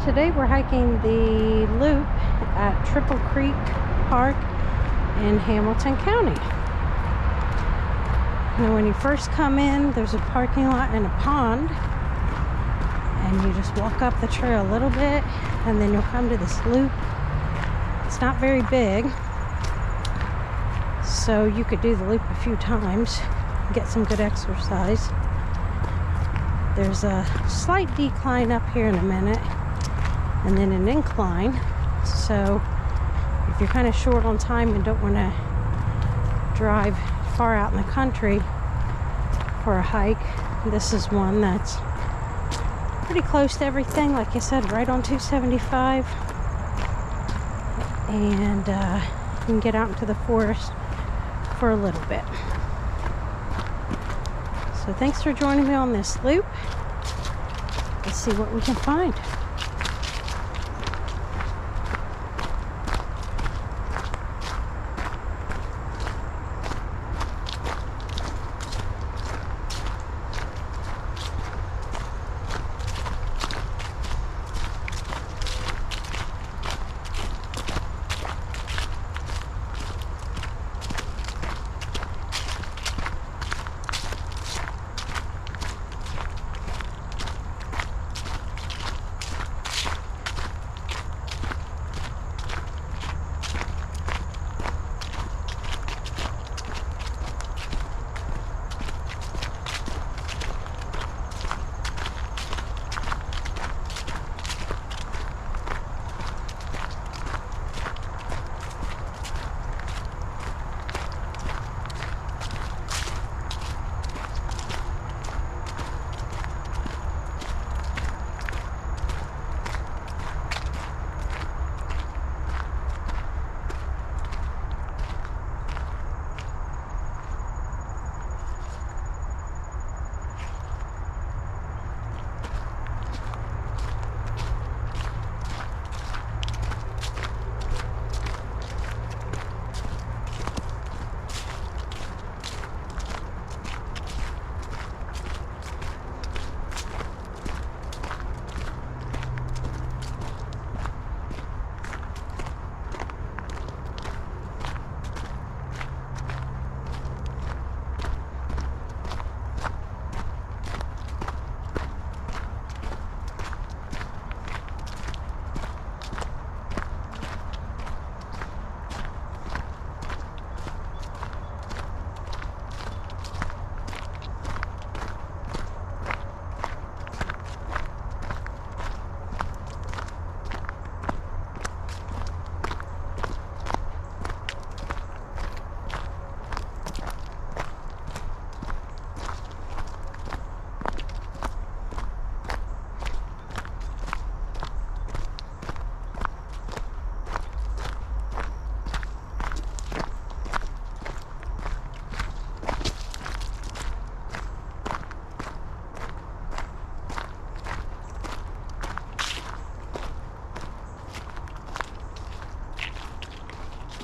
Today we're hiking the loop at Triple Creek Park in Hamilton County. Now when you first come in, there's a parking lot and a pond, and you just walk up the trail a little bit and then you'll come to this loop. It's not very big, so you could do the loop a few times, get some good exercise. There's a slight decline up here in a minute and then an incline, so if you're kind of short on time and don't want to drive far out in the country for a hike, this is one that's pretty close to everything. Like I said, right on 275, and you can get out into the forest for a little bit. So thanks for joining me on this loop. Let's see what we can find.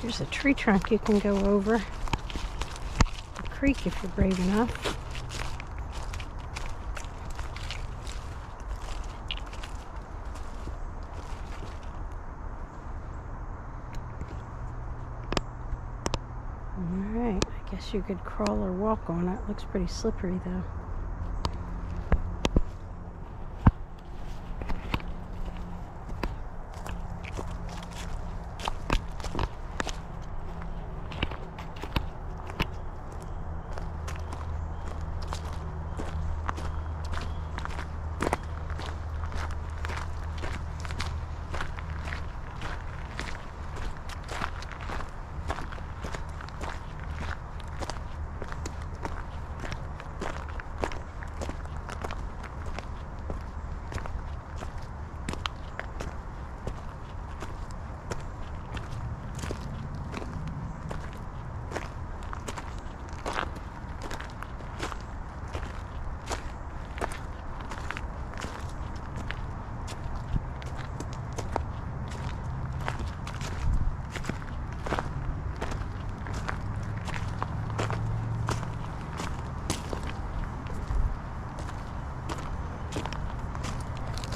There's a tree trunk you can go over the creek if you're brave enough. Alright, I guess you could crawl or walk on it. Looks pretty slippery though.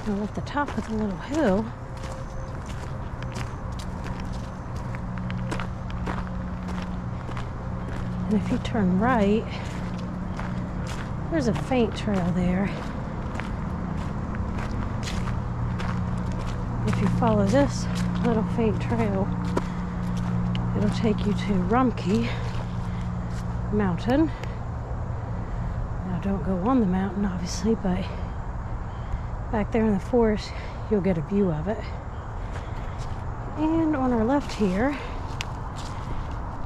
Well, at the top of the little hill, and if you turn right, there's a faint trail there. If you follow this little faint trail, it'll take you to Rumpke Mountain. Now, don't go on the mountain, obviously, but back there in the forest, you'll get a view of it. And on our left here,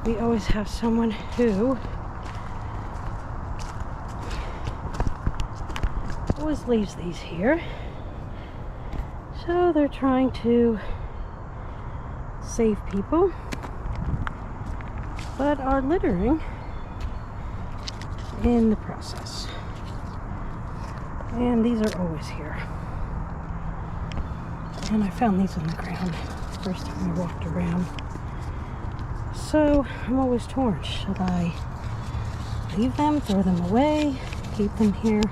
we always have someone who always leaves these here. So they're trying to save people, but are littering in the process. And these are always here. And I found these on the ground first time I walked around. So I'm always torn. Should I leave them, throw them away, keep them here?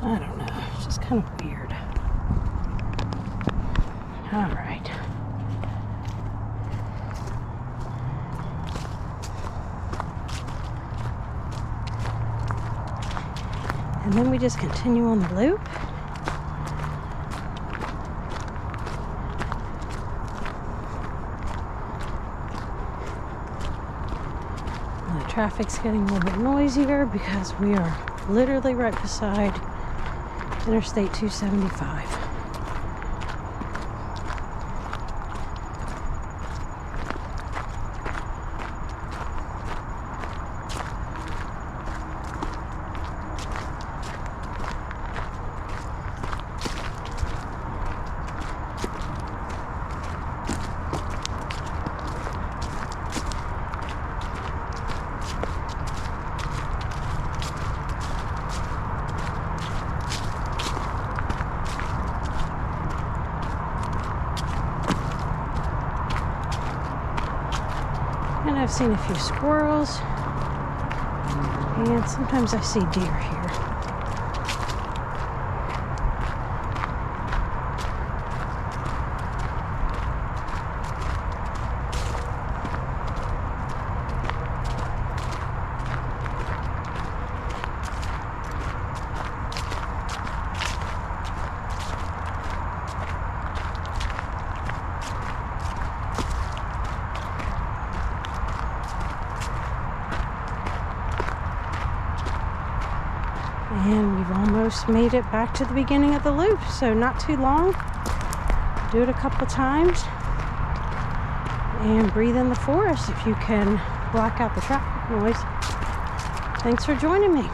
I don't know. It's just kind of weird. All right. And then we just continue on the loop. And the traffic's getting a little bit noisier because we are literally right beside Interstate 275. And I've seen a few squirrels, and sometimes I see deer here. And we've almost made it back to the beginning of the loop, so not too long. Do it a couple of times and breathe in the forest if you can block out the traffic noise. Thanks for joining me.